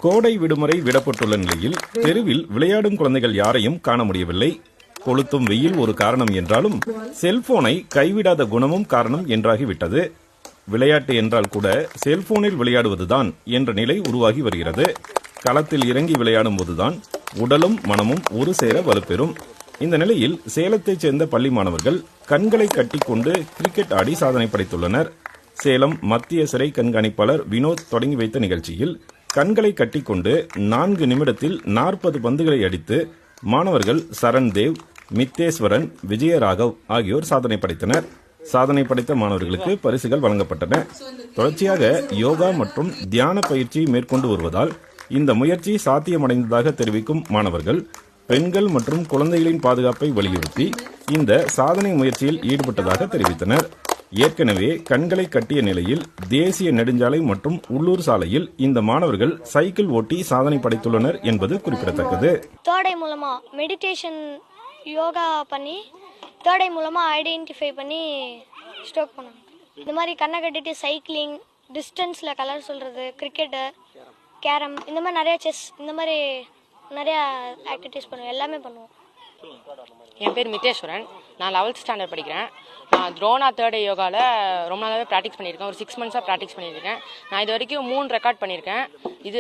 கோடை விடுமுறை விடப்பட்டுள்ள நிலையில் தெருவில் விளையாடும் குழந்தைகள் யாரையும் காண முடியவில்லை. கொளுத்தும் வெயில் ஒரு காரணம் என்றாலும் செல்போனை கைவிடாத குணமும் காரணம் என்றாகிவிட்டது. விளையாட்டு என்றால் கூட செல்போனில் விளையாடுவதுதான் என்ற நிலை உருவாகி வருகிறது. களத்தில் இறங்கி விளையாடும் போதுதான் உடலும் மனமும் ஒரு சேர வலுப்பெறும். இந்த நிலையில் சேலத்தைச் சேர்ந்த பள்ளி மாணவர்கள் கண்களை கட்டிக்கொண்டு கிரிக்கெட் ஆடி சாதனை படைத்துள்ளனர். சேலம் மத்திய சிறை கண்காணிப்பாளர் வினோத் தொடங்கி வைத்த நிகழ்ச்சியில் கண்களை கட்டிக்கொண்டு 4 நிமிடத்தில் 40 பந்துகளை அடித்து மாணவர்கள் சரண் தேவ், மித்தேஸ்வரன், விஜயராகவ் ஆகியோர் சாதனை படைத்தனர். சாதனை படைத்த மாணவர்களுக்கு பரிசுகள் வழங்கப்பட்டன. தொடர்ச்சியாக யோகா மற்றும் தியான பயிற்சி மேற்கொண்டு வருவதால் இந்த முயற்சி சாத்தியமடைந்ததாக தெரிவிக்கும் மாணவர்கள் பெண்கள் மற்றும் குழந்தைகளின் பாதுகாப்பை வலியுறுத்தி இந்த சாதனை முயற்சியில் ஈடுபட்டதாக தெரிவித்தனர். ஏற்கனவே கண்களை கட்டிய நிலையில் தேசிய நெடுஞ்சாலை மற்றும் உள்ளூர் சாலையில் இந்த மாணவர்கள் சைக்கிள் ஓட்டி சாதனை படைத்துள்ளனர் என்பது குறிப்பிடத்தக்கது. தேர்ட் ஐ மூலமா மெடிடேஷன் யோகா பண்ணி தேர்ட் ஐ மூலமா ஐடென்டிஃபை பண்ணி ஸ்டோக் பண்ணாங்க. இந்த மாதிரி கண்ணை கட்டிட்டு சைக்கிளிங், டிஸ்டன்ஸில் கலர் சொல்கிறது, கிரிக்கெட்டு, கேரம், இந்த மாதிரி நிறைய செஸ், இந்த மாதிரி நிறையா ஆக்டிவிட்டீஸ் பண்ணுவோம். எல்லாமே பண்ணுவோம். என் பேர் மித்தேஸ்வரன். நான் 11th ஸ்டாண்டர்ட் படிக்கிறேன். நான் துரோனா தேர்ட் ஐ யோகாவில் ரொம்ப நாளாகவே ப்ராக்டிஸ் பண்ணியிருக்கேன். ஒரு 6 மந்த்ஸாக ப்ராக்டிஸ் பண்ணியிருக்கேன். நான் இது வரைக்கும் 3 ரெக்கார்ட் பண்ணியிருக்கேன். இது